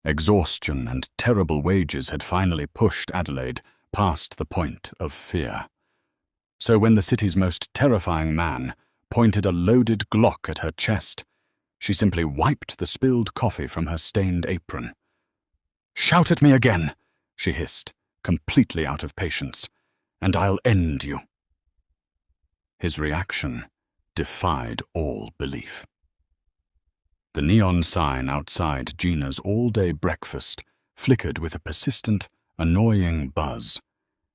Exhaustion and terrible wages had finally pushed Adelaide past the point of fear. So when the city's most terrifying man pointed a loaded Glock at her chest, she simply wiped the spilled coffee from her stained apron. "Shout at me again," she hissed, completely out of patience, "and I'll end you." His reaction defied all belief. The neon sign outside Gina's all-day breakfast flickered with a persistent, annoying buzz,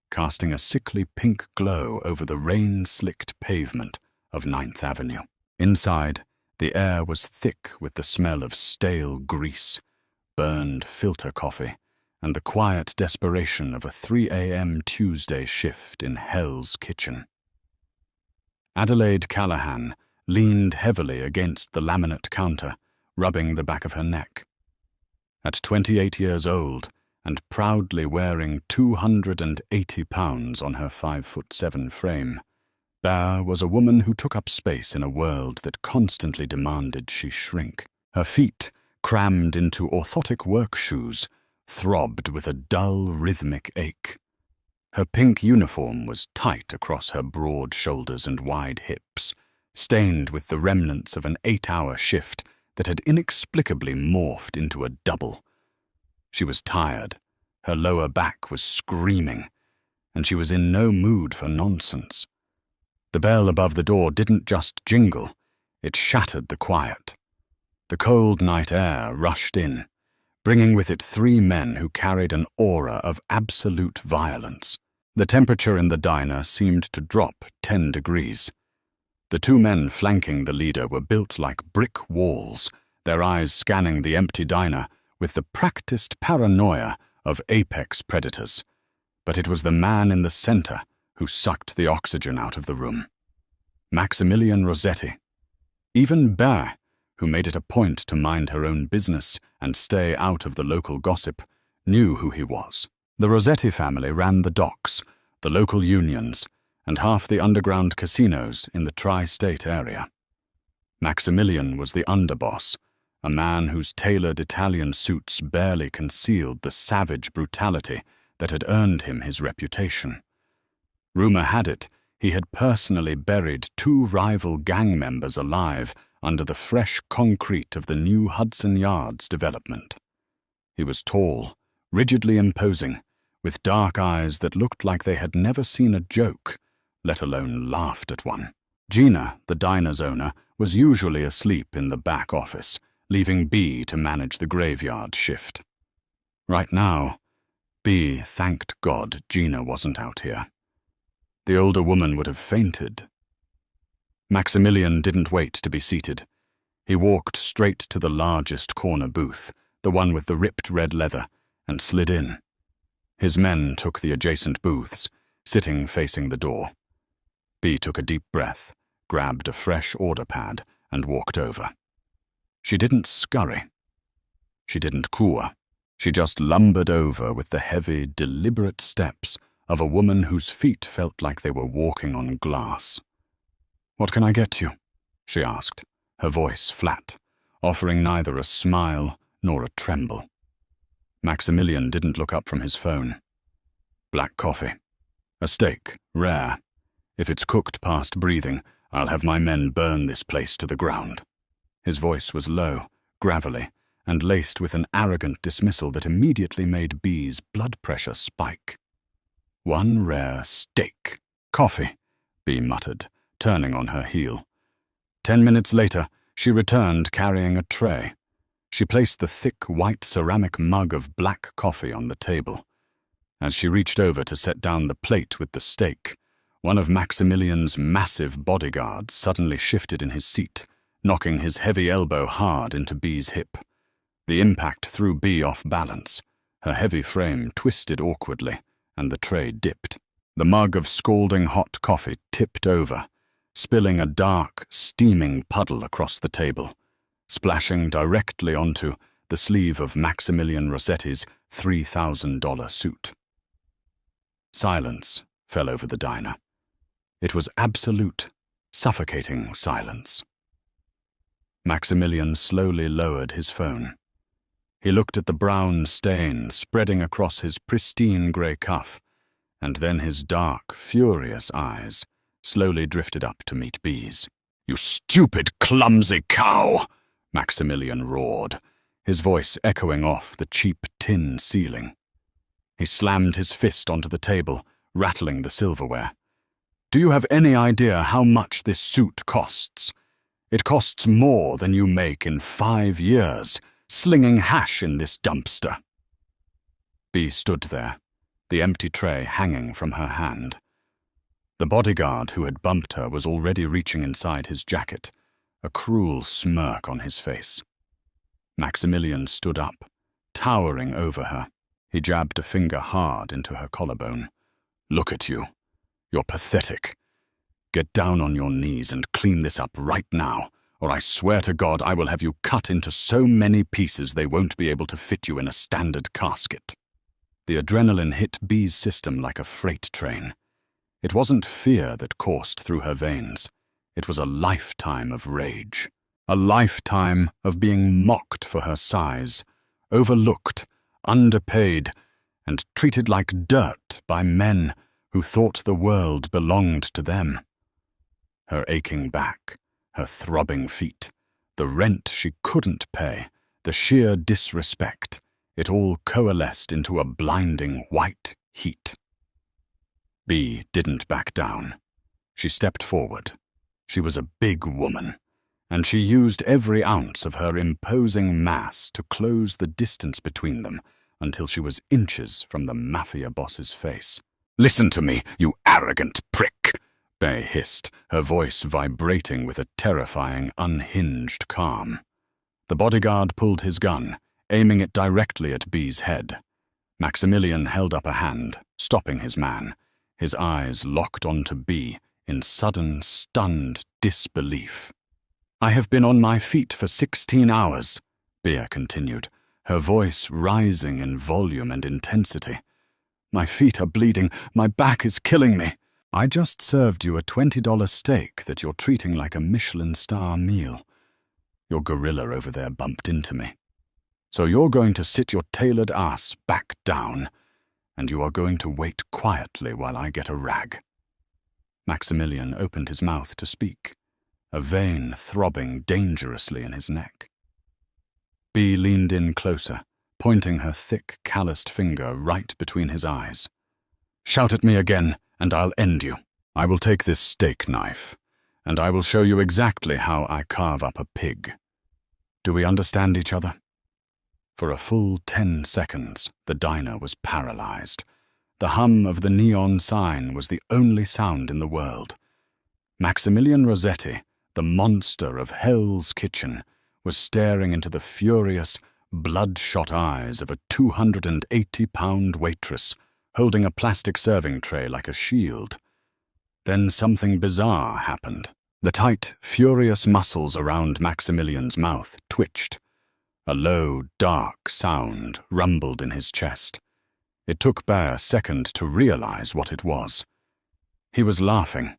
casting a sickly pink glow over the rain-slicked pavement of 9th Avenue. Inside, the air was thick with the smell of stale grease, burned filter coffee, and the quiet desperation of a 3 a.m. Tuesday shift in Hell's Kitchen. Adelaide Callahan leaned heavily against the laminate counter, rubbing the back of her neck. At 28 years old, and proudly wearing 280 pounds on her 5'7" frame, Bear was a woman who took up space in a world that constantly demanded she shrink. Her feet, crammed into orthotic work shoes, throbbed with a dull, rhythmic ache. Her pink uniform was tight across her broad shoulders and wide hips, stained with the remnants of an 8-hour shift that had inexplicably morphed into a double. She was tired, her lower back was screaming, and she was in no mood for nonsense. The bell above the door didn't just jingle, it shattered the quiet. The cold night air rushed in, bringing with it 3 men who carried an aura of absolute violence. The temperature in the diner seemed to drop 10 degrees. The 2 men flanking the leader were built like brick walls, their eyes scanning the empty diner with the practiced paranoia of apex predators. But it was the man in the center who sucked the oxygen out of the room. Maximilian Rossetti. Even Bear, who made it a point to mind her own business and stay out of the local gossip, knew who he was. The Rossetti family ran the docks, the local unions, and half the underground casinos in the tri-state area. Maximilian was the underboss, a man whose tailored Italian suits barely concealed the savage brutality that had earned him his reputation. Rumor had it he had personally buried 2 rival gang members alive under the fresh concrete of the new Hudson Yards development. He was tall, rigidly imposing, with dark eyes that looked like they had never seen a joke, let alone laughed at one. Gina, the diner's owner, was usually asleep in the back office, leaving B to manage the graveyard shift. Right now, B thanked God Gina wasn't out here. The older woman would have fainted. Maximilian didn't wait to be seated. He walked straight to the largest corner booth, the one with the ripped red leather, and slid in. His men took the adjacent booths, sitting facing the door. B took a deep breath, grabbed a fresh order pad, and walked over. She didn't scurry. She didn't coo. She just lumbered over with the heavy, deliberate steps of a woman whose feet felt like they were walking on glass. "What can I get you?" she asked, her voice flat, offering neither a smile nor a tremble. Maximilian didn't look up from his phone. "Black coffee. A steak, rare. If it's cooked past breathing, I'll have my men burn this place to the ground." His voice was low, gravelly, and laced with an arrogant dismissal that immediately made B's blood pressure spike. "1 rare steak. Coffee," B muttered, turning on her heel. 10 minutes later, she returned carrying a tray. She placed the thick white ceramic mug of black coffee on the table. As she reached over to set down the plate with the steak, one of Maximilian's massive bodyguards suddenly shifted in his seat, knocking his heavy elbow hard into B's hip. The impact threw B off balance. Her heavy frame twisted awkwardly, and the tray dipped. The mug of scalding hot coffee tipped over, spilling a dark, steaming puddle across the table, splashing directly onto the sleeve of Maximilian Rossetti's $3,000 suit. Silence fell over the diner. It was absolute, suffocating silence. Maximilian slowly lowered his phone. He looked at the brown stain spreading across his pristine grey cuff, and then his dark, furious eyes slowly drifted up to meet B's. "You stupid, clumsy cow!" Maximilian roared, his voice echoing off the cheap tin ceiling. He slammed his fist onto the table, rattling the silverware. "Do you have any idea how much this suit costs? It costs more than you make in 5 years, slinging hash in this dumpster." B stood there, the empty tray hanging from her hand. The bodyguard who had bumped her was already reaching inside his jacket, a cruel smirk on his face. Maximilian stood up, towering over her. He jabbed a finger hard into her collarbone. "Look at you. You're pathetic. Get down on your knees and clean this up right now, or I swear to God I will have you cut into so many pieces they won't be able to fit you in a standard casket." The adrenaline hit B's system like a freight train. It wasn't fear that coursed through her veins. It was a lifetime of rage. A lifetime of being mocked for her size, overlooked, underpaid, and treated like dirt by men who thought the world belonged to them. Her aching back, her throbbing feet, the rent she couldn't pay, the sheer disrespect, it all coalesced into a blinding white heat. B didn't back down. She stepped forward. She was a big woman, and she used every ounce of her imposing mass to close the distance between them until she was inches from the Mafia boss's face. "Listen to me, you arrogant prick," Bay hissed, her voice vibrating with a terrifying, unhinged calm. The bodyguard pulled his gun, aiming it directly at B's head. Maximilian held up a hand, stopping his man, his eyes locked onto B in sudden, stunned disbelief. "I have been on my feet for 16 hours, Bea continued, her voice rising in volume and intensity. "My feet are bleeding, my back is killing me. I just served you a $20 steak that you're treating like a Michelin star meal. Your gorilla over there bumped into me. So you're going to sit your tailored ass back down, and you are going to wait quietly while I get a rag." Maximilian opened his mouth to speak, a vein throbbing dangerously in his neck. B leaned in closer, pointing her thick, calloused finger right between his eyes. "Shout at me again, and I'll end you. I will take this steak knife, and I will show you exactly how I carve up a pig. Do we understand each other?" For a full 10 seconds, the diner was paralyzed. The hum of the neon sign was the only sound in the world. Maximilian Rossetti, the monster of Hell's Kitchen, was staring into the furious, bloodshot eyes of a 280-pound waitress, holding a plastic serving tray like a shield. Then something bizarre happened. The tight, furious muscles around Maximilian's mouth twitched. A low, dark sound rumbled in his chest. It took Bear a second to realize what it was. He was laughing.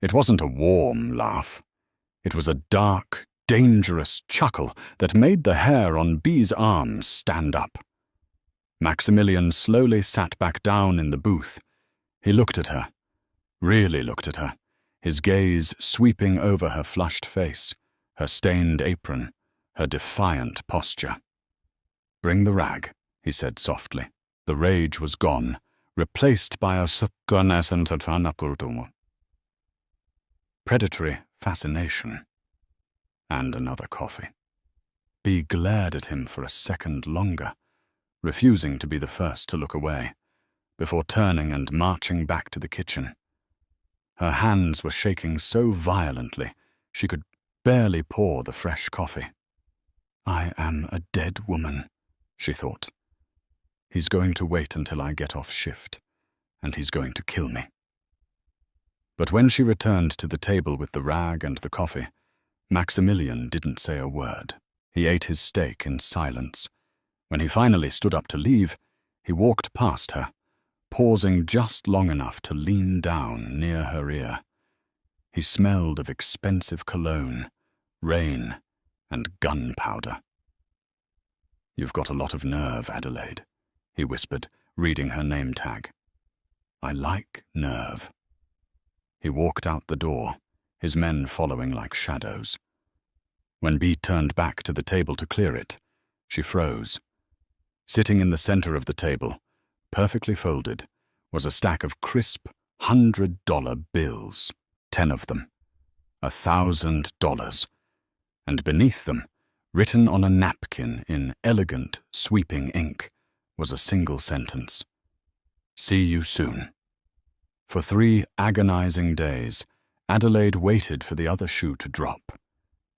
It wasn't a warm laugh. It was a dark, dangerous chuckle that made the hair on B's arms stand up. Maximilian slowly sat back down in the booth. He looked at her, really looked at her, his gaze sweeping over her flushed face, her stained apron, her defiant posture. "Bring the rag," he said softly. The rage was gone, replaced by a predatory fascination. And another coffee. B glared at him for a second longer, refusing to be the first to look away, before turning and marching back to the kitchen. Her hands were shaking so violently she could barely pour the fresh coffee. "I am a dead woman," she thought. "He's going to wait until I get off shift, and he's going to kill me." But when she returned to the table with the rag and the coffee, Maximilian didn't say a word. He ate his steak in silence. When he finally stood up to leave, he walked past her, pausing just long enough to lean down near her ear. He smelled of expensive cologne, rain, and gunpowder. "You've got a lot of nerve, Adelaide," he whispered, reading her name tag. "I like nerve." He walked out the door, his men following like shadows. When Bea turned back to the table to clear it, she froze. Sitting in the center of the table, perfectly folded, was a stack of crisp $100 bills, 10 of them, $1,000, and beneath them, written on a napkin in elegant, sweeping ink, was a single sentence: "See you soon." For 3 agonizing days, Adelaide waited for the other shoe to drop.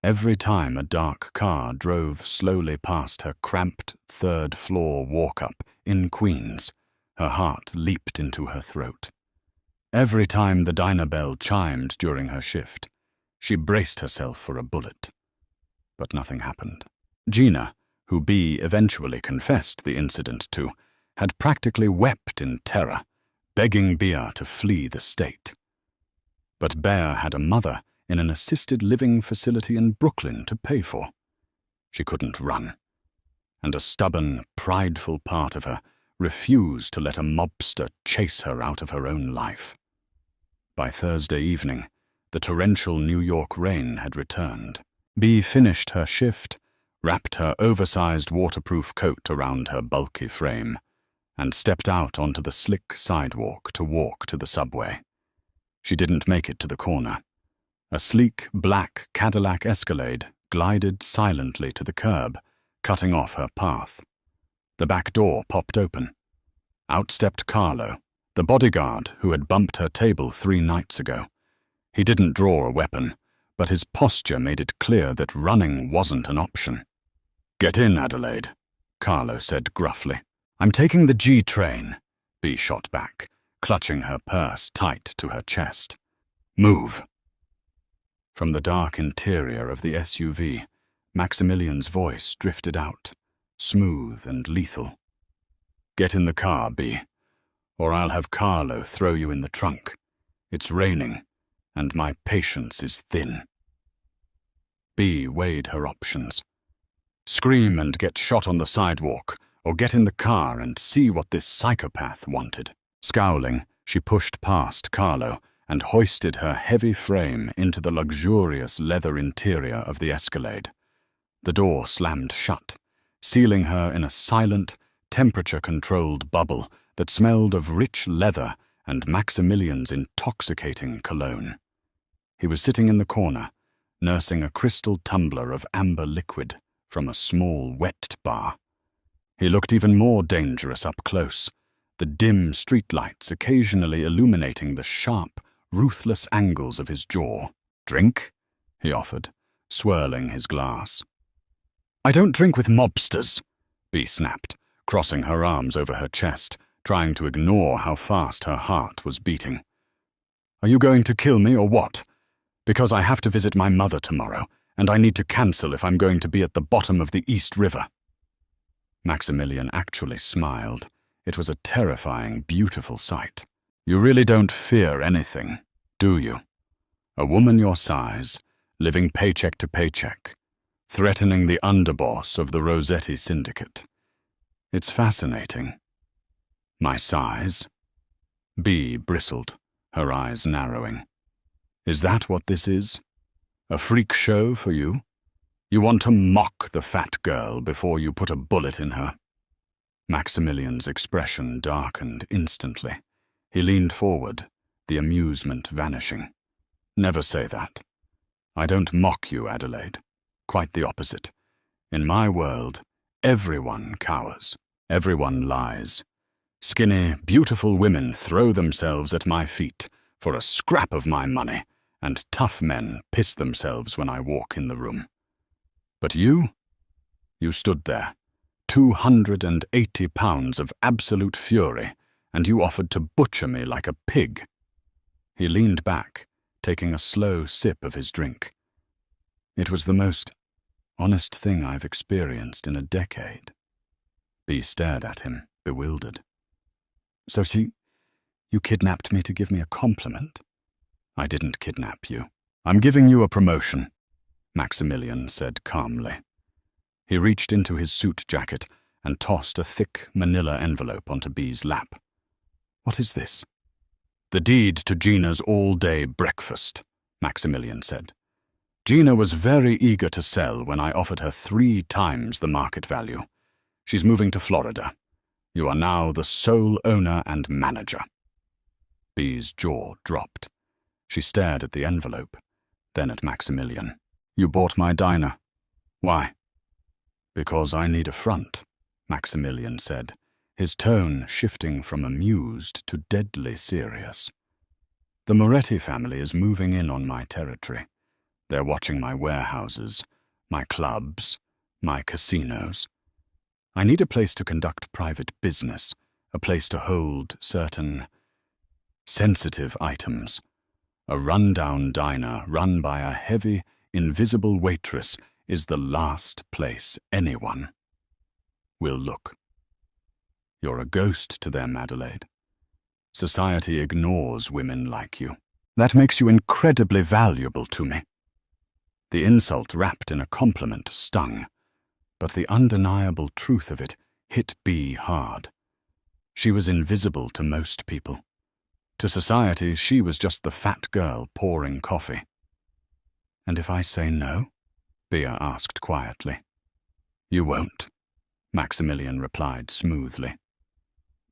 Every time a dark car drove slowly past her cramped third-floor walk-up in Queens, her heart leaped into her throat. Every time the diner bell chimed during her shift, she braced herself for a bullet. But nothing happened. Gina, who Bea eventually confessed the incident to, had practically wept in terror, begging Bea to flee the state. But Bea had a mother in an assisted living facility in Brooklyn to pay for. She couldn't run, and a stubborn, prideful part of her refused to let a mobster chase her out of her own life. By Thursday evening, the torrential New York rain had returned. Bea finished her shift, wrapped her oversized waterproof coat around her bulky frame, and stepped out onto the slick sidewalk to walk to the subway. She didn't make it to the corner. A sleek, black Cadillac Escalade glided silently to the curb, cutting off her path. The back door popped open. Out stepped Carlo, the bodyguard who had bumped her table 3 nights ago. He didn't draw a weapon, but his posture made it clear that running wasn't an option. "Get in, Adelaide," Carlo said gruffly. "I'm taking the G train," Bea shot back, clutching her purse tight to her chest. "Move." From the dark interior of the SUV, Maximilian's voice drifted out, smooth and lethal. "Get in the car, Bea, or I'll have Carlo throw you in the trunk. It's raining, and my patience is thin." Bea weighed her options. Scream and get shot on the sidewalk, or get in the car and see what this psychopath wanted. Scowling, she pushed past Carlo and hoisted her heavy frame into the luxurious leather interior of the Escalade. The door slammed shut, sealing her in a silent, temperature-controlled bubble that smelled of rich leather and Maximilian's intoxicating cologne. He was sitting in the corner, nursing a crystal tumbler of amber liquid from a small wet bar. He looked even more dangerous up close, the dim streetlights occasionally illuminating the sharp, ruthless angles of his jaw. "Drink?" he offered, swirling his glass. "I don't drink with mobsters," Bea snapped, crossing her arms over her chest, trying to ignore how fast her heart was beating. "Are you going to kill me or what? Because I have to visit my mother tomorrow, and I need to cancel if I'm going to be at the bottom of the East River." Maximilian actually smiled. It was a terrifying, beautiful sight. "You really don't fear anything, do you? A woman your size, living paycheck to paycheck, threatening the underboss of the Rossetti Syndicate. It's fascinating." "My size?" Bea bristled, her eyes narrowing. "Is that what this is? A freak show for you? You want to mock the fat girl before you put a bullet in her?" Maximilian's expression darkened instantly. He leaned forward, the amusement vanishing. "Never say that. I don't mock you, Adelaide. Quite the opposite. In my world, everyone cowers. Everyone lies. Skinny, beautiful women throw themselves at my feet for a scrap of my money, and tough men piss themselves when I walk in the room. But you stood there, 280 pounds of absolute fury, and you offered to butcher me like a pig." He leaned back, taking a slow sip of his drink. "It was the most honest thing I've experienced in a decade." Bea stared at him, bewildered. "So you kidnapped me to give me a compliment?" "I didn't kidnap you. I'm giving you a promotion," Maximilian said calmly. He reached into his suit jacket and tossed a thick manila envelope onto Bee's lap. "What is this?" "The deed to Gina's all-day breakfast," Maximilian said. "Gina was very eager to sell when I offered her 3 times the market value. She's moving to Florida. You are now the sole owner and manager." Bee's jaw dropped. She stared at the envelope, then at Maximilian. "You bought my diner. Why?" "Because I need a front," Maximilian said, his tone shifting from amused to deadly serious. "The Moretti family is moving in on my territory. They're watching my warehouses, my clubs, my casinos. I need a place to conduct private business, a place to hold certain sensitive items. A rundown diner run by a heavy, invisible waitress is the last place anyone will look. You're a ghost to them, Adelaide. Society ignores women like you. That makes you incredibly valuable to me." The insult wrapped in a compliment stung, but the undeniable truth of it hit Bee hard. She was invisible to most people. To society, she was just the fat girl pouring coffee. "And if I say no?" Bea asked quietly. "You won't," Maximilian replied smoothly.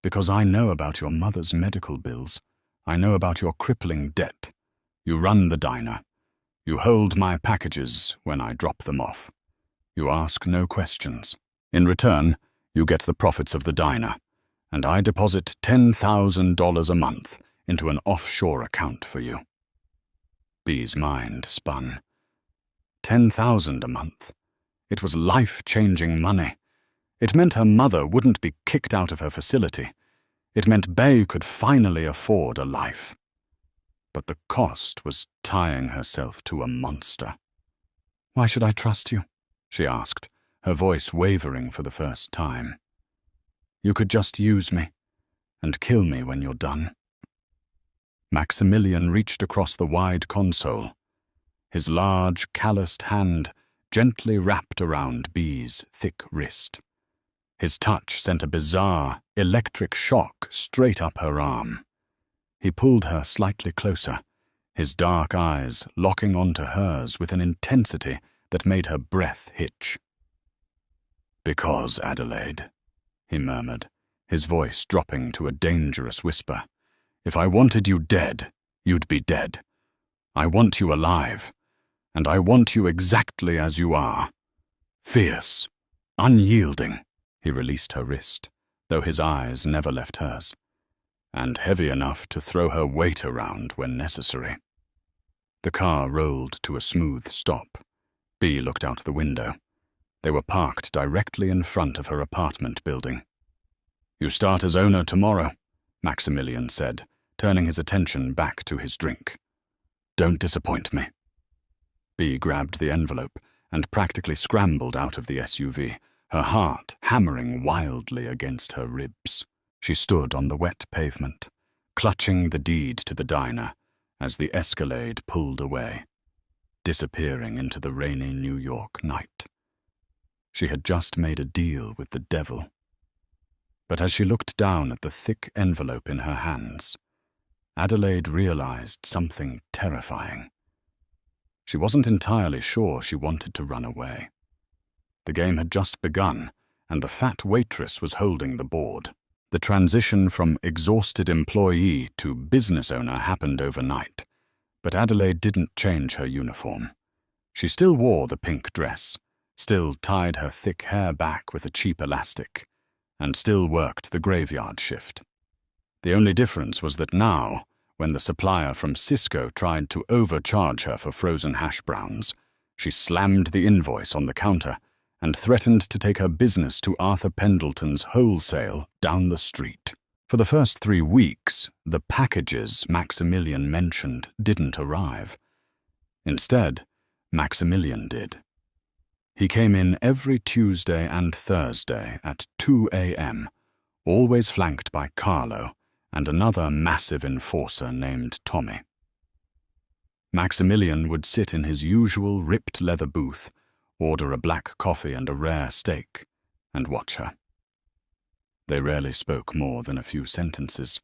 "Because I know about your mother's medical bills. I know about your crippling debt. You run the diner. You hold my packages when I drop them off. You ask no questions. In return, you get the profits of the diner, and I deposit $10,000 a month into an offshore account for you." Bee's mind spun. 10,000 a month. It was life-changing money. It meant her mother wouldn't be kicked out of her facility. It meant Bea could finally afford a life. But the cost was tying herself to a monster. "Why should I trust you?" she asked, her voice wavering for the first time. "You could just use me and kill me when you're done." Maximilian reached across the wide console. His large, calloused hand gently wrapped around Bee's thick wrist. His touch sent a bizarre, electric shock straight up her arm. He pulled her slightly closer, his dark eyes locking onto hers with an intensity that made her breath hitch. "Because, Adelaide," he murmured, his voice dropping to a dangerous whisper, "if I wanted you dead, you'd be dead. I want you alive, and I want you exactly as you are. Fierce, unyielding." He released her wrist, though his eyes never left hers, "and heavy enough to throw her weight around when necessary." The car rolled to a smooth stop. Bea looked out the window. They were parked directly in front of her apartment building. "You start as owner tomorrow," Maximilian said, turning his attention back to his drink. "Don't disappoint me." Bea grabbed the envelope and practically scrambled out of the SUV, her heart hammering wildly against her ribs. She stood on the wet pavement, clutching the deed to the diner as the Escalade pulled away, disappearing into the rainy New York night. She had just made a deal with the devil. But as she looked down at the thick envelope in her hands, Adelaide realized something terrifying. She wasn't entirely sure she wanted to run away. The game had just begun, and the fat waitress was holding the board. The transition from exhausted employee to business owner happened overnight, but Adelaide didn't change her uniform. She still wore the pink dress, still tied her thick hair back with a cheap elastic, and still worked the graveyard shift. The only difference was that now, when the supplier from Cisco tried to overcharge her for frozen hash browns, she slammed the invoice on the counter and threatened to take her business to Arthur Pendleton's wholesale down the street. For the first 3 weeks, the packages Maximilian mentioned didn't arrive. Instead, Maximilian did. He came in every Tuesday and Thursday at 2 a.m., always flanked by Carlo and another massive enforcer named Tommy. Maximilian would sit in his usual ripped leather booth, order a black coffee and a rare steak, and watch her. They rarely spoke more than a few sentences,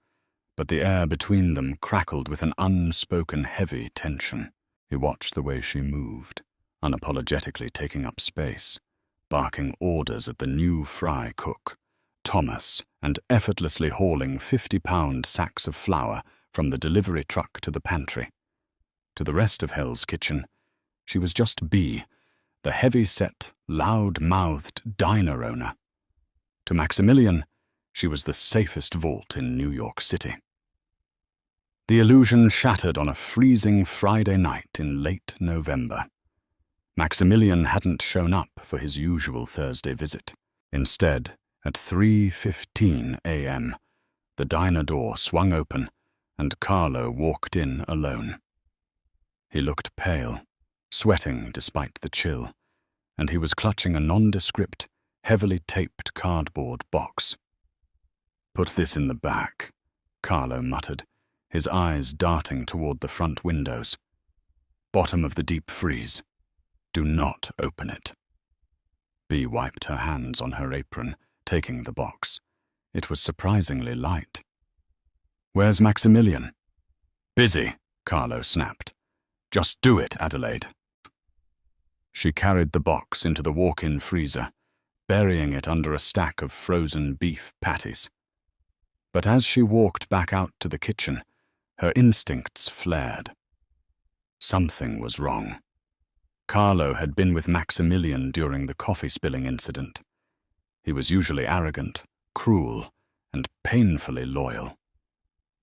but the air between them crackled with an unspoken heavy tension. He watched the way she moved, unapologetically taking up space, barking orders at the new fry cook, Thomas, and effortlessly hauling 50-pound sacks of flour from the delivery truck to the pantry. To the rest of Hell's Kitchen, she was just Bea, the heavy-set, loud-mouthed diner owner. To Maximilian, she was the safest vault in New York City. The illusion shattered on a freezing Friday night in late November. Maximilian hadn't shown up for his usual Thursday visit. Instead, at 3:15 a.m., the diner door swung open and Carlo walked in alone. He looked pale, sweating despite the chill, and he was clutching a nondescript, heavily taped cardboard box. "Put this in the back," Carlo muttered, his eyes darting toward the front windows. "Bottom of the deep freeze. Do not open it." Bea wiped her hands on her apron, taking the box. It was surprisingly light. "Where's Maximilian?" "Busy," Carlo snapped. "Just do it, Adelaide." She carried the box into the walk-in freezer, burying it under a stack of frozen beef patties. But as she walked back out to the kitchen, her instincts flared. Something was wrong. Carlo had been with Maximilian during the coffee-spilling incident. He was usually arrogant, cruel, and painfully loyal.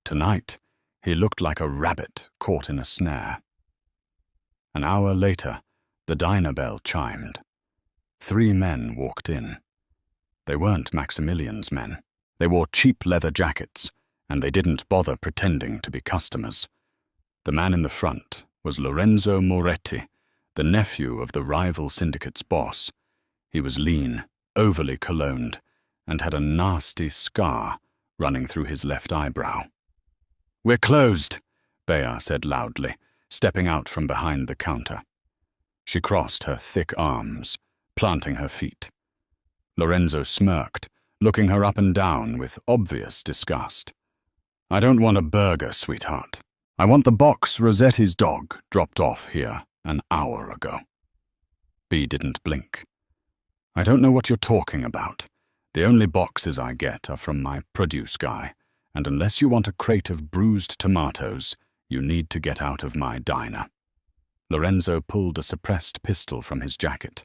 Tonight, he looked like a rabbit caught in a snare. An hour later, the diner bell chimed. 3 men walked in. They weren't Maximilian's men. They wore cheap leather jackets, and they didn't bother pretending to be customers. The man in the front was Lorenzo Moretti, the nephew of the rival syndicate's boss. He was lean, overly cologned, and had a nasty scar running through his left eyebrow. "We're closed," Bea said loudly, stepping out from behind the counter. She crossed her thick arms, planting her feet. Lorenzo smirked, looking her up and down with obvious disgust. "I don't want a burger, sweetheart. I want the box Rossetti's dog dropped off here an hour ago." Bea didn't blink. "I don't know what you're talking about. The only boxes I get are from my produce guy, and unless you want a crate of bruised tomatoes, you need to get out of my diner." Lorenzo pulled a suppressed pistol from his jacket,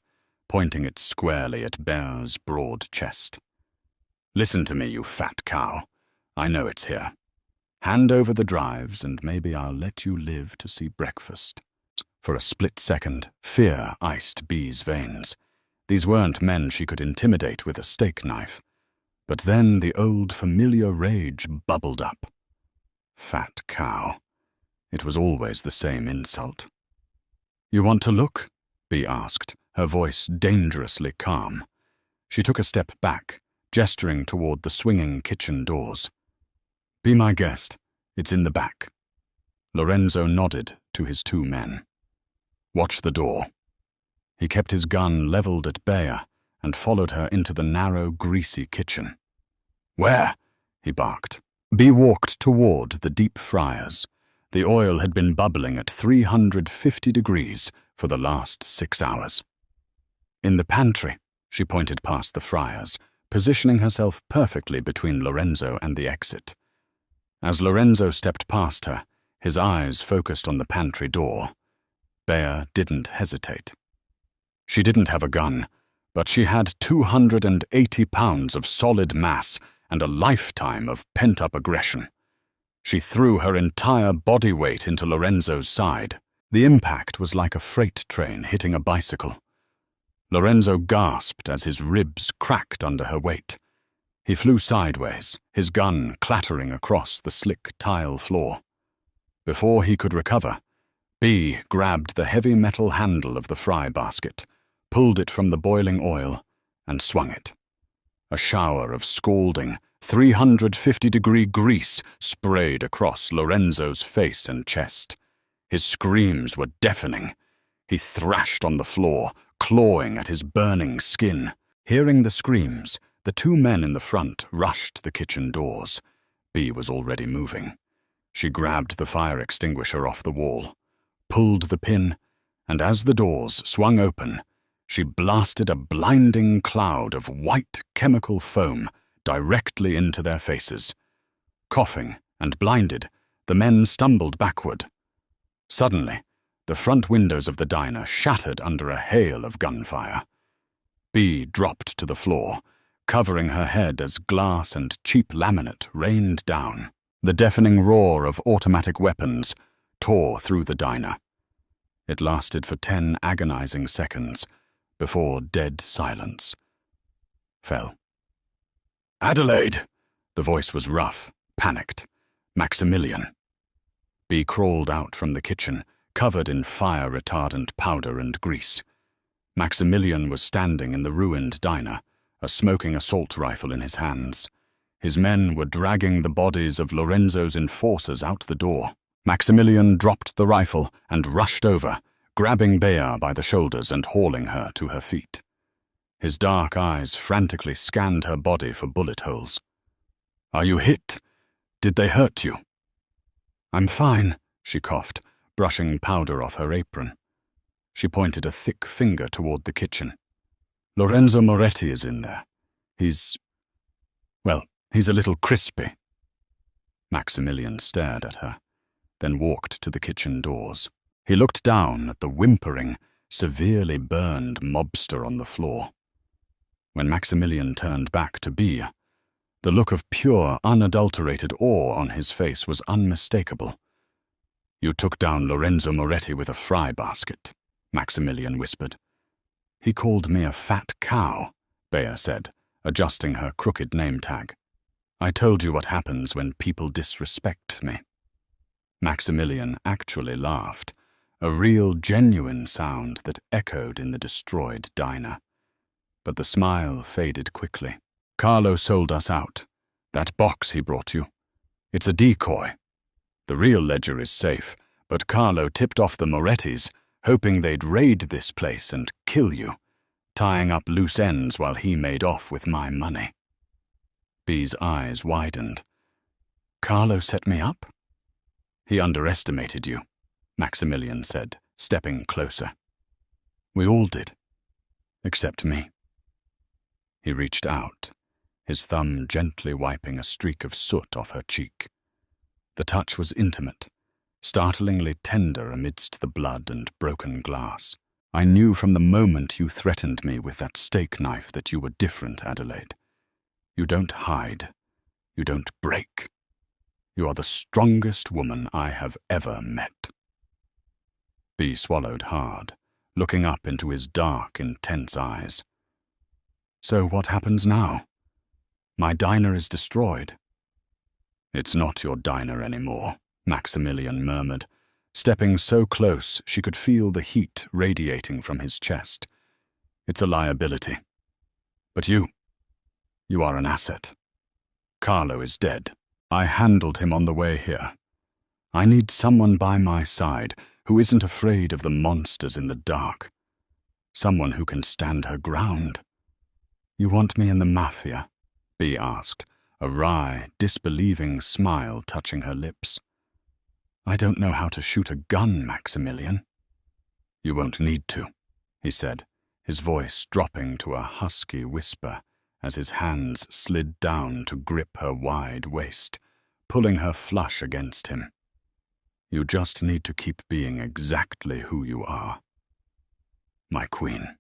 pointing it squarely at Bea's broad chest. "Listen to me, you fat cow. I know it's here. Hand over the drives, and maybe I'll let you live to see breakfast." For a split second, fear iced Bea's veins. These weren't men she could intimidate with a steak knife. But then the old familiar rage bubbled up. Fat cow. It was always the same insult. "You want to look?" Bea asked, her voice dangerously calm. She took a step back, gesturing toward the swinging kitchen doors. "Be my guest. It's in the back." Lorenzo nodded to his 2 men. "Watch the door." He kept his gun leveled at Bea and followed her into the narrow, greasy kitchen. "Where?" he barked. Bea walked toward the deep fryers. The oil had been bubbling at 350 degrees for the last 6 hours. "In the pantry," she pointed past the fryers, positioning herself perfectly between Lorenzo and the exit. As Lorenzo stepped past her, his eyes focused on the pantry door, Bea didn't hesitate. She didn't have a gun, but she had 280 pounds of solid mass and a lifetime of pent-up aggression. She threw her entire body weight into Lorenzo's side. The impact was like a freight train hitting a bicycle. Lorenzo gasped as his ribs cracked under her weight. He flew sideways, his gun clattering across the slick tile floor. Before he could recover, Bea grabbed the heavy metal handle of the fry basket, pulled it from the boiling oil, and swung it. A shower of scalding, 350-degree grease sprayed across Lorenzo's face and chest. His screams were deafening. He thrashed on the floor, clawing at his burning skin. Hearing the screams, the two men in the front rushed the kitchen doors. Bea was already moving. She grabbed the fire extinguisher off the wall, pulled the pin, and as the doors swung open, she blasted a blinding cloud of white chemical foam directly into their faces. Coughing and blinded, the men stumbled backward. Suddenly, the front windows of the diner shattered under a hail of gunfire. Bea dropped to the floor, covering her head as glass and cheap laminate rained down. The deafening roar of automatic weapons tore through the diner. It lasted for 10 agonizing seconds before dead silence fell. "Adelaide!" The voice was rough, panicked. "Maximilian." Bea crawled out from the kitchen, covered in fire-retardant powder and grease. Maximilian was standing in the ruined diner, a smoking assault rifle in his hands. His men were dragging the bodies of Lorenzo's enforcers out the door. Maximilian dropped the rifle and rushed over, grabbing Bea by the shoulders and hauling her to her feet. His dark eyes frantically scanned her body for bullet holes. "Are you hit? Did they hurt you?" "I'm fine," she coughed, brushing powder off her apron. She pointed a thick finger toward the kitchen. "Lorenzo Moretti is in there. He's a little crispy." Maximilian stared at her, then walked to the kitchen doors. He looked down at the whimpering, severely burned mobster on the floor. When Maximilian turned back to Bea, the look of pure, unadulterated awe on his face was unmistakable. "You took down Lorenzo Moretti with a fry basket," Maximilian whispered. "He called me a fat cow," Bea said, adjusting her crooked name tag. "I told you what happens when people disrespect me." Maximilian actually laughed, a real, genuine sound that echoed in the destroyed diner. But the smile faded quickly. "Carlo sold us out. That box he brought you. It's a decoy. The real ledger is safe, but Carlo tipped off the Morettis, hoping they'd raid this place and kill you, tying up loose ends while he made off with my money." Bea's eyes widened. "Carlo set me up?" "He underestimated you," Maximilian said, stepping closer. "We all did. Except me." He reached out, his thumb gently wiping a streak of soot off her cheek. The touch was intimate, startlingly tender amidst the blood and broken glass. "I knew from the moment you threatened me with that steak knife that you were different, Adelaide. You don't hide. You don't break. You are the strongest woman I have ever met." Bea swallowed hard, looking up into his dark, intense eyes. "So what happens now? My diner is destroyed." "It's not your diner anymore," Maximilian murmured, stepping so close she could feel the heat radiating from his chest. "It's a liability. But you are an asset. Carlo is dead. I handled him on the way here. I need someone by my side who isn't afraid of the monsters in the dark. Someone who can stand her ground." "You want me in the Mafia?" Bea asked, a wry, disbelieving smile touching her lips. "I don't know how to shoot a gun, Maximilian." "You won't need to," he said, his voice dropping to a husky whisper as his hands slid down to grip her wide waist, pulling her flush against him. "You just need to keep being exactly who you are. My queen."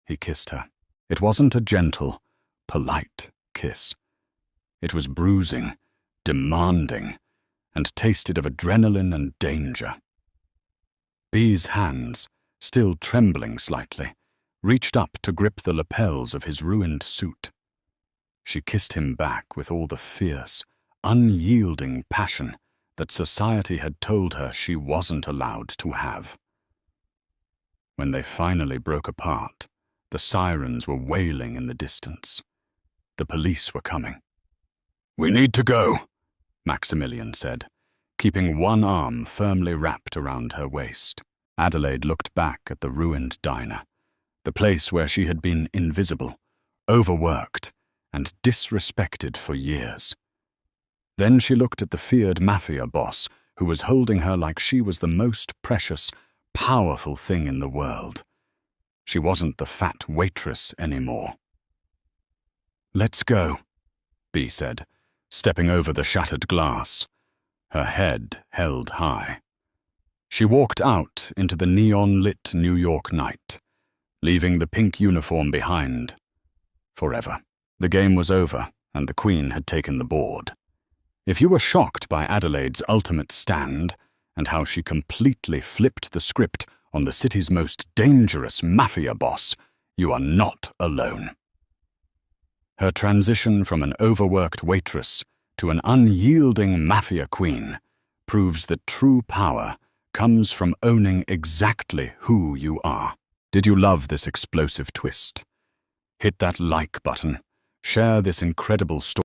He kissed her. It wasn't a gentle, polite kiss. It was bruising, demanding, and tasted of adrenaline and danger. Bea's hands, still trembling slightly, reached up to grip the lapels of his ruined suit. She kissed him back with all the fierce, unyielding passion that society had told her she wasn't allowed to have. When they finally broke apart, the sirens were wailing in the distance. The police were coming. "We need to go," Maximilian said, keeping one arm firmly wrapped around her waist. Adelaide looked back at the ruined diner, the place where she had been invisible, overworked, and disrespected for years. Then she looked at the feared Mafia boss, who was holding her like she was the most precious, powerful thing in the world. She wasn't the fat waitress anymore. "Let's go," Bea said, stepping over the shattered glass, her head held high. She walked out into the neon-lit New York night, leaving the pink uniform behind. Forever. The game was over, and the Queen had taken the board. If you were shocked by Adelaide's ultimate stand, and how she completely flipped the script on the city's most dangerous Mafia boss, you are not alone. Her transition from an overworked waitress to an unyielding Mafia queen proves that true power comes from owning exactly who you are. Did you love this explosive twist? Hit that like button. Share this incredible story.